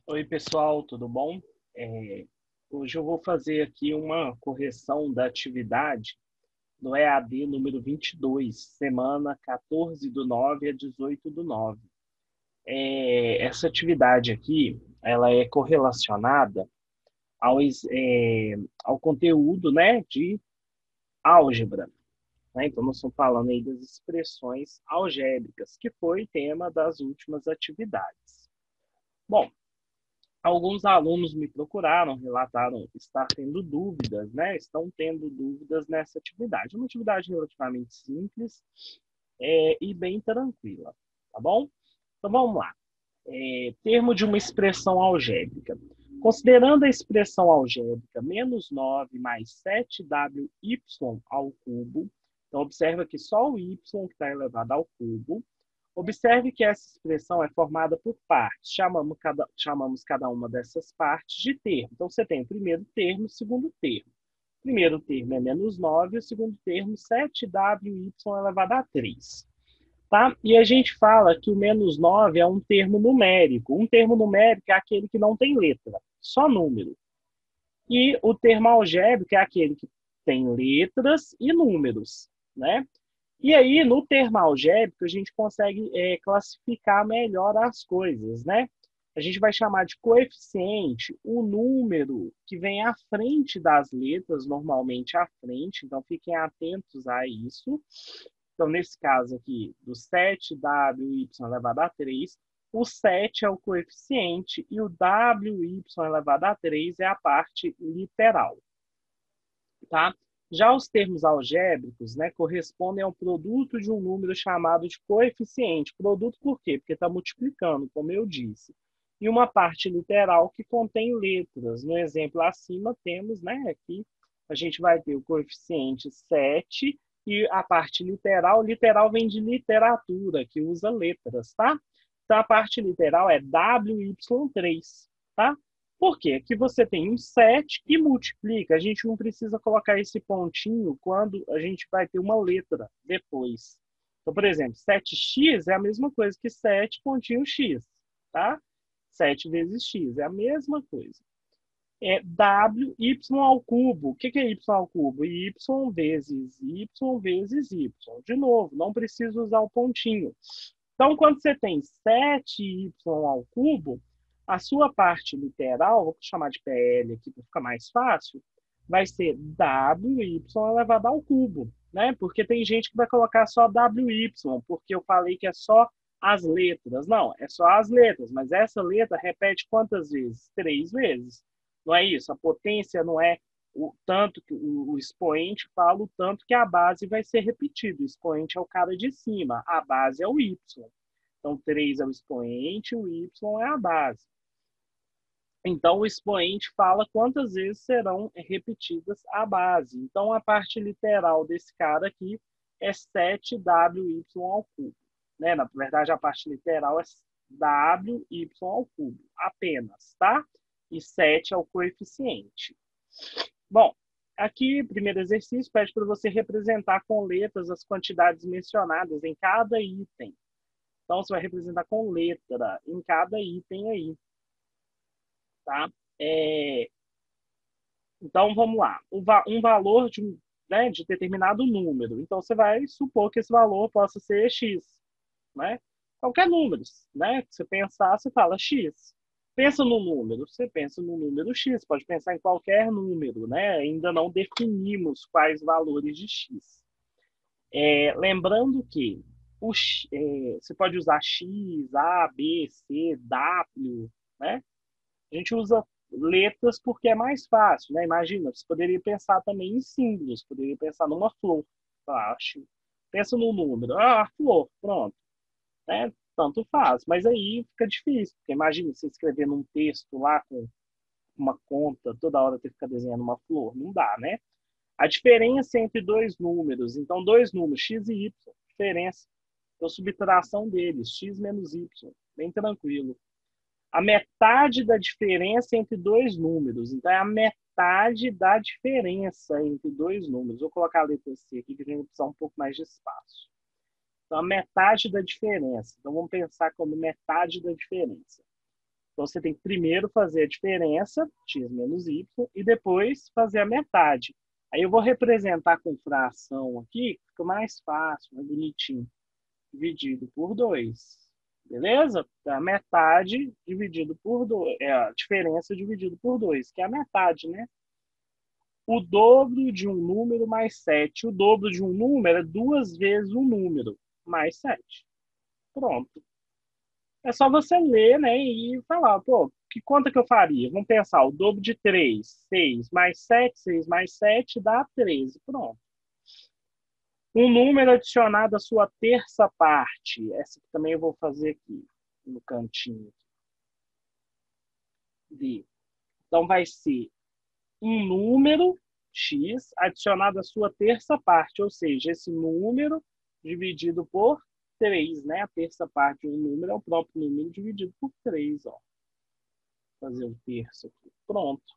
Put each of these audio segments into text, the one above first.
Oi, pessoal, tudo bom? Hoje eu vou fazer aqui uma correção da atividade do EAD número 22, semana 14/9 a 18/9. Essa atividade aqui, ela é correlacionada ao conteúdo, né, de álgebra, né? Então, nós estamos falando aí das expressões algébricas, que foi tema das últimas atividades. Bom, alguns alunos me procuraram, relataram estar tendo dúvidas, né? Estão tendo dúvidas nessa atividade. Uma atividade relativamente simples e bem tranquila, tá bom? Então vamos lá. Termo de uma expressão algébrica. Considerando a expressão algébrica menos 9 mais 7wy ao cubo, então observa que só o y que está elevado ao cubo. Observe que essa expressão é formada por partes. Chamamos cada uma dessas partes de termo. Então, você tem o primeiro termo e o segundo termo. O primeiro termo é menos 9, o segundo termo 7wy elevado a 3. Tá? E a gente fala que o menos 9 é um termo numérico. Um termo numérico é aquele que não tem letra, só número. E o termo algébrico é aquele que tem letras e números, né? E aí, no termo algébrico, a gente consegue classificar melhor as coisas, né? A gente vai chamar de coeficiente o número que vem à frente das letras, normalmente à frente, então fiquem atentos a isso. Então, nesse caso aqui, do 7wy elevado a 3, o 7 é o coeficiente e o wy elevado a 3 é a parte literal, tá? Já os termos algébricos, né, correspondem ao produto de um número chamado de coeficiente. Produto por quê? Porque está multiplicando, como eu disse. E uma parte literal que contém letras. No exemplo acima, temos, né, aqui a gente vai ter o coeficiente 7 e a parte literal. Literal vem de literatura, que usa letras, tá? Então, a parte literal é wy3, tá? Por quê? Que você tem um 7 que multiplica. A gente não precisa colocar esse pontinho quando a gente vai ter uma letra depois. Então, por exemplo, 7x é a mesma coisa que 7 pontinho x, tá? 7 vezes x é a mesma coisa. É wy ao cubo. O que é y ao cubo? Y vezes y vezes y. De novo, não precisa usar o pontinho. Então, quando você tem 7y ao cubo, a sua parte literal, vou chamar de PL aqui para ficar mais fácil, vai ser wy elevado ao cubo, né? Porque tem gente que vai colocar só wy, porque eu falei que é só as letras. Não, é só as letras, mas essa letra repete quantas vezes? 3 vezes. Não é isso? A potência não é o tanto que o expoente fala o tanto que a base vai ser repetida. O expoente é o cara de cima, a base é o y. Então, 3 é o expoente, o y é a base. Então, o expoente fala quantas vezes serão repetidas a base. Então, a parte literal desse cara aqui é 7wy ao cubo. Né? Na verdade, a parte literal é wy ao cubo, apenas, tá? E 7 é o coeficiente. Bom, aqui, primeiro exercício, pede para você representar com letras as quantidades mencionadas em cada item. Então, você vai representar com letra em cada item aí, tá? Então, vamos lá. Um valor né, de determinado número. Então, você vai supor que esse valor possa ser x, né? Qualquer número, né? Se você pensar, você fala x. Pensa no número, você pensa no número x, pode pensar em qualquer número, né? Ainda não definimos quais valores de x. Lembrando que você pode usar x, a, b, c, w, né? A gente usa letras porque é mais fácil, né? Imagina, você poderia pensar também em símbolos, poderia pensar numa flor, acho. Pensa no número, flor, pronto, né? Tanto faz, mas aí fica difícil, porque imagina você escrever num texto lá com uma conta, toda hora ter que ficar desenhando uma flor, não dá, né? A diferença entre dois números, então dois números, x e y, diferença, então subtração deles, x menos y, bem tranquilo. A metade da diferença entre dois números. Então, é a metade da diferença entre dois números. Vou colocar a letra C aqui, que a gente vai precisar um pouco mais de espaço. Então, a metade da diferença. Então, vamos pensar como metade da diferença. Então, você tem que primeiro fazer a diferença, x menos y, e depois fazer a metade. Aí eu vou representar com fração aqui, fica mais fácil, mais bonitinho. Dividido por 2. Beleza? Então, a metade dividido por 2. É a diferença dividido por 2, que é a metade, né? O dobro de um número mais 7. O dobro de um número é 2 vezes um número, mais 7. Pronto. É só você ler, né, e falar, pô, que conta que eu faria? Vamos pensar, o dobro de 3, 6 mais 7, 6 mais 7 dá 13. Pronto. Um número adicionado à sua terça parte. Essa aqui também eu vou fazer aqui, no cantinho. Então, vai ser um número x adicionado à sua terça parte, ou seja, esse número dividido por 3, né? A terça parte de um número é o próprio número dividido por 3, ó. Vou fazer um terço aqui. Pronto.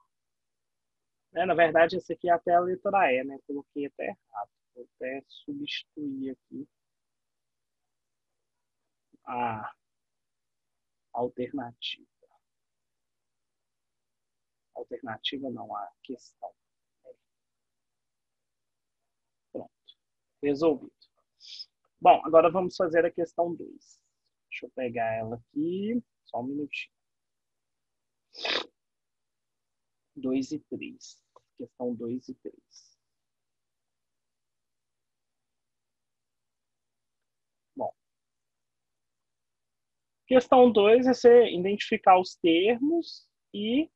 Na verdade, esse aqui é até a letra E, né? Coloquei até errado. Vou até substituir aqui a alternativa. Alternativa não, a questão. Pronto. Resolvido. Bom, agora vamos fazer a questão 2. Deixa eu pegar ela aqui. Só um minutinho. 2 e 3. Questão 2 e 3. Bom. Questão 2 é você identificar os termos e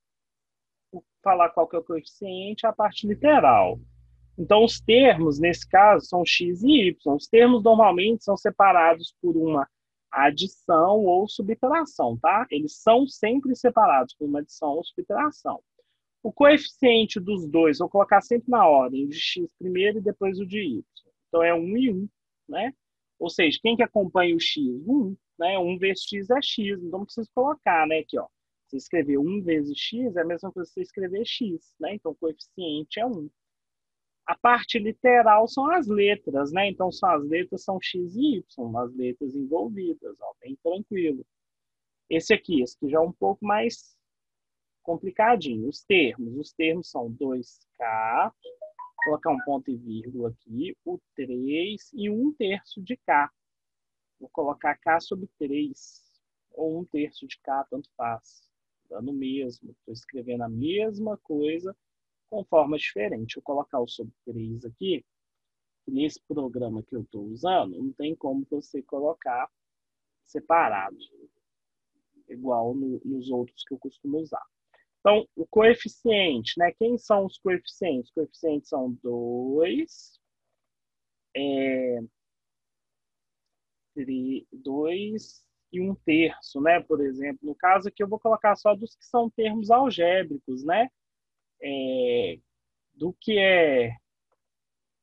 falar qual que é o coeficiente, a parte literal. Então, os termos, nesse caso, são x e y. Os termos normalmente são separados por uma adição ou subtração, tá? Eles são sempre separados por uma adição ou subtração. O coeficiente dos dois, vou colocar sempre na ordem, de x primeiro e depois o de y. Então, é 1 e 1, né? Ou seja, quem que acompanha o x? 1, né? 1 vezes x é x, então não precisa colocar, né? Aqui, ó. Você escrever 1 vezes x é a mesma coisa que você escrever x, né? Então, o coeficiente é 1. A parte literal são as letras, né? Então, as letras são x e y, as letras envolvidas, ó, bem tranquilo. Esse aqui já é um pouco mais complicadinho. Os termos são 2k, vou colocar um ponto e vírgula aqui, o 3 e 1/3 de k. Vou colocar k sobre 3, ou 1/3 de k, tanto faz. Dando o mesmo, estou escrevendo a mesma coisa, com forma diferente. Vou colocar o sobre 3 aqui. Nesse programa que eu estou usando, não tem como você colocar separado, igual nos outros que eu costumo usar. Então, o coeficiente, né? Quem são os coeficientes? Os coeficientes são 2, 2 e 1/3, né? Por exemplo, no caso aqui eu vou colocar só dos que são termos algébricos, né? Do que é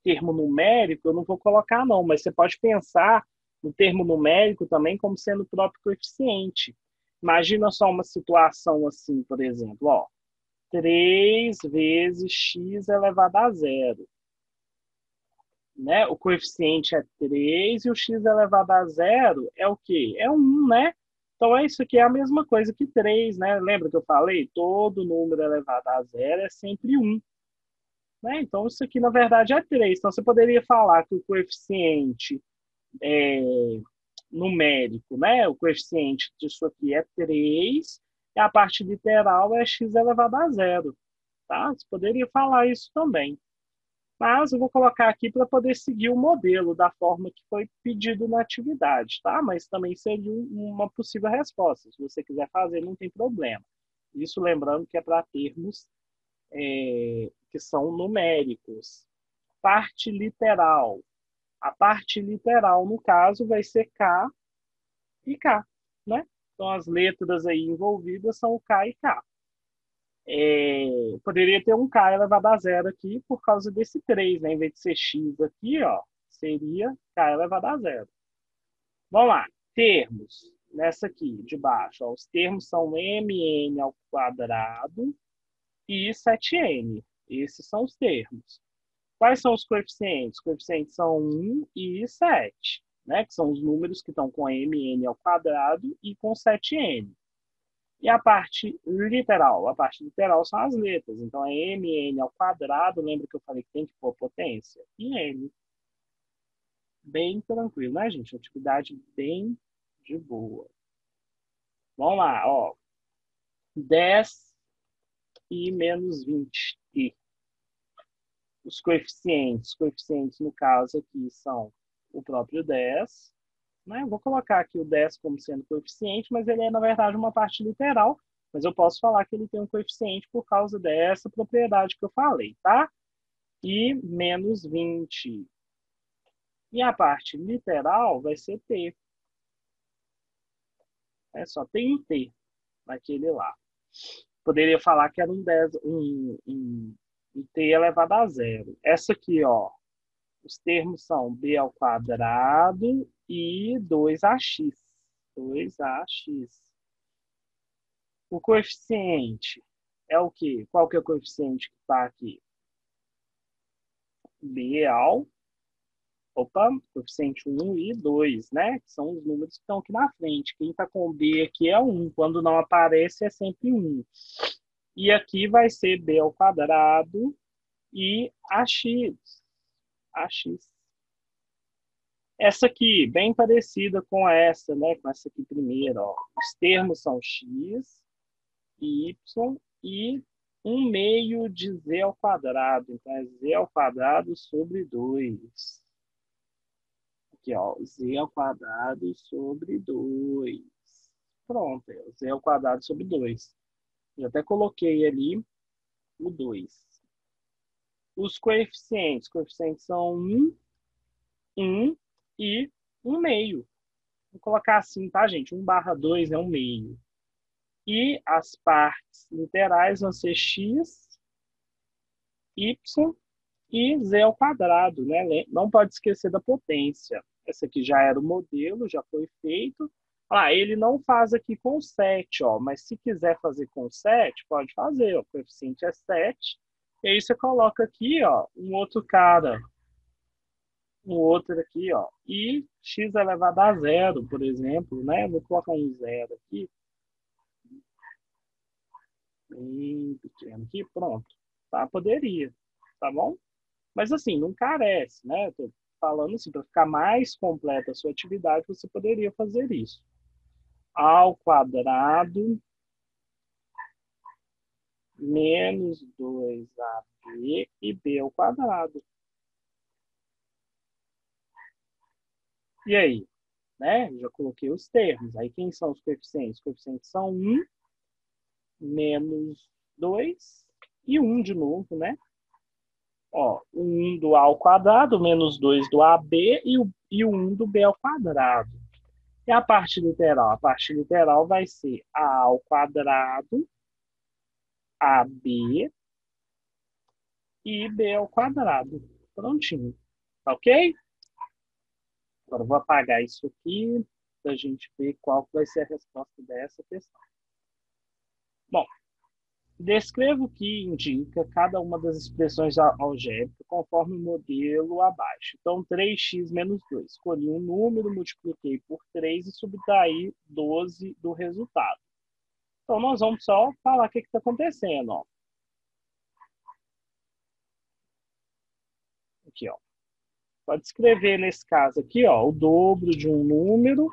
termo numérico, eu não vou colocar não, mas você pode pensar no termo numérico também como sendo o próprio coeficiente. Imagina só uma situação assim, por exemplo, ó, 3 vezes x elevado a 0. Né? O coeficiente é 3 e o x elevado a 0 é o quê? É 1, né? Então, isso aqui é a mesma coisa que 3, né? Lembra que eu falei? Todo número elevado a 0 é sempre 1. Né? Então, isso aqui, na verdade, é 3. Então, você poderia falar que o coeficiente numérico, né? O coeficiente disso aqui é 3 e a parte literal é x elevado a 0. Tá? Você poderia falar isso também. Mas eu vou colocar aqui para poder seguir o modelo da forma que foi pedido na atividade, tá? Mas também seria uma possível resposta. Se você quiser fazer, não tem problema. Isso lembrando que é para termos que são numéricos. Parte literal. A parte literal, no caso, vai ser K e K, né? Então, as letras aí envolvidas são o K e K. Poderia ter um K elevado a 0 aqui por causa desse 3, né? Em vez de ser X aqui, ó, seria K elevado a 0. Vamos lá. Termos. Nessa aqui, de baixo. Ó, os termos são mn ao quadrado e 7n. Esses são os termos. Quais são os coeficientes? Os coeficientes são 1 e 7, né? Que são os números que estão com mn ao quadrado e com 7n. E a parte literal? A parte literal são as letras. Então, é mn ao quadrado. Lembra que eu falei que tem que pôr potência? E n. Bem tranquilo, né, gente? Atividade bem de boa. Vamos lá, ó. 10 e menos 20. E os coeficientes no caso aqui são o próprio 10. Né? Eu vou colocar aqui o 10 como sendo coeficiente, mas ele é, na verdade, uma parte literal. Mas eu posso falar que ele tem um coeficiente por causa dessa propriedade que eu falei, tá? E menos 20. E a parte literal vai ser t. É só tem um t naquele lá. Poderia falar que era um 10, um t elevado a zero. Essa aqui, ó, os termos são b ao quadrado e 2ax. 2ax. O coeficiente é o quê? Qual que é o coeficiente que está aqui? B ao, coeficiente 1 e 2, né? Que são os números que estão aqui na frente. Quem está com B aqui é 1. Quando não aparece, é sempre 1. E aqui vai ser B ao quadrado e ax. Essa aqui, bem parecida com essa, né? Com essa aqui primeiro, ó. Os termos são x, y e 1/2 de z ao quadrado. Então, é z ao quadrado sobre 2. Aqui, ó, z ao quadrado sobre 2. Pronto, é z ao quadrado sobre 2. Já até coloquei ali o 2. Os coeficientes são 1, 1 e 1/2. Vou colocar assim, tá, gente? 1/2 é 1/2. E as partes literais vão ser x, y e z ao quadrado, né? Não pode esquecer da potência. Esse aqui já era o modelo, já foi feito. Ah, ele não faz aqui com 7, ó, mas se quiser fazer com 7, pode fazer. O coeficiente é 7. E aí você coloca aqui, ó, um outro cara, um outro aqui, ó, e x elevado a zero, por exemplo, né? Vou colocar um zero aqui, bem pequeno aqui, pronto. Tá? Poderia, tá bom? Mas assim, não carece, né? Estou falando assim, para ficar mais completa a sua atividade, você poderia fazer isso. Ao quadrado menos 2ab e b ao quadrado. E aí? Né? Já coloquei os termos. Aí quem são os coeficientes? Os coeficientes são 1, menos 2 e 1 de novo, né? Ó, o 1 do a ao quadrado, menos 2 do ab e o 1 do b ao quadrado. E a parte literal? A parte literal vai ser a ao quadrado, ab e b ao quadrado. Prontinho. Tá ok? Agora eu vou apagar isso aqui para a gente ver qual vai ser a resposta dessa questão. Bom, descreva o que indica cada uma das expressões algébricas conforme o modelo abaixo. Então, 3x menos 2. Escolhi um número, multipliquei por 3 e subtraí 12 do resultado. Então, nós vamos só falar o que está acontecendo. Ó. Aqui, ó. Pode escrever nesse caso aqui, ó, o dobro de um número.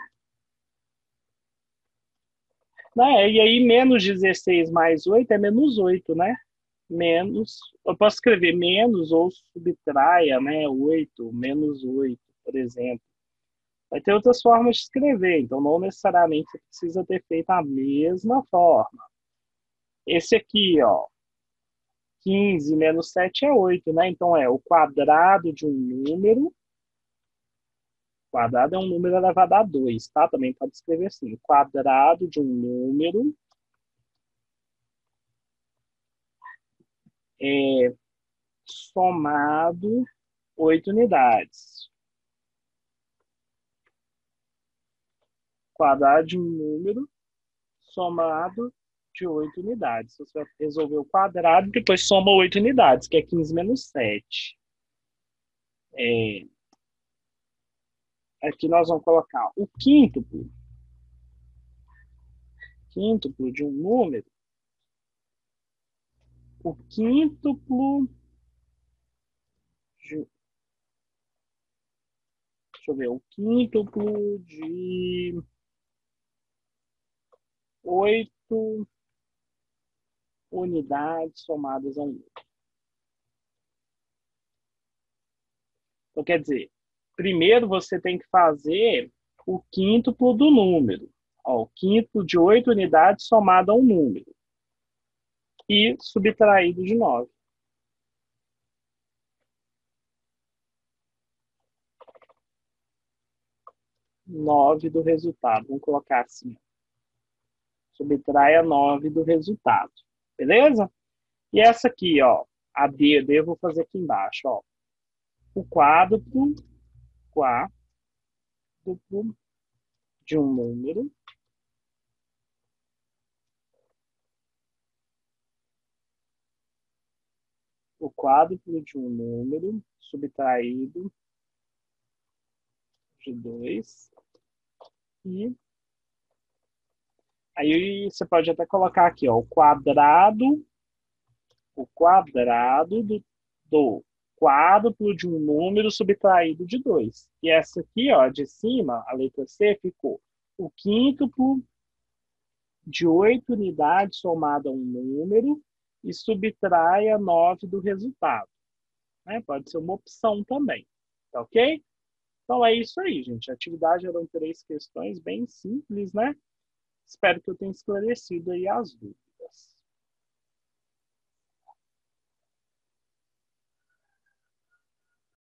Né? E aí, menos 16 mais 8 é menos 8, né? Menos. Eu posso escrever menos ou subtraia, né? 8, menos 8, por exemplo. Vai ter outras formas de escrever, então não necessariamente você precisa ter feito a mesma forma. Esse aqui, ó, 15 menos 7 é 8, né? Então é o quadrado de um número. Quadrado é um número elevado a 2, tá? Também pode escrever assim, quadrado de um número somado 8 unidades. Quadrado de um número somado de 8 unidades. Você vai resolver o quadrado e depois soma 8 unidades, que é 15 menos 7. Aqui nós vamos colocar o quíntuplo. quíntuplo de um número, o quíntuplo de, deixa eu ver, o quíntuplo de 8 unidades somadas a um número. Então, quer dizer, primeiro você tem que fazer o quíntuplo do número. Ó, o quíntuplo de 8 unidades somado a um número. E subtraído de 9. 9 do resultado. Vamos colocar assim. Subtraia 9 do resultado. Beleza? E essa aqui, ó, a D eu vou fazer aqui embaixo, ó. O quádruplo de um número subtraído de 2 e aí você pode até colocar aqui, ó, o quadrado do quádruplo de um número subtraído de 2. E essa aqui, ó, de cima, a letra C, ficou o quíntuplo de 8 unidades somado a um número e subtraia 9 do resultado. Né? Pode ser uma opção também. Tá ok? Então é isso aí, gente. A atividade eram 3 questões bem simples, né? Espero que eu tenha esclarecido aí as dúvidas.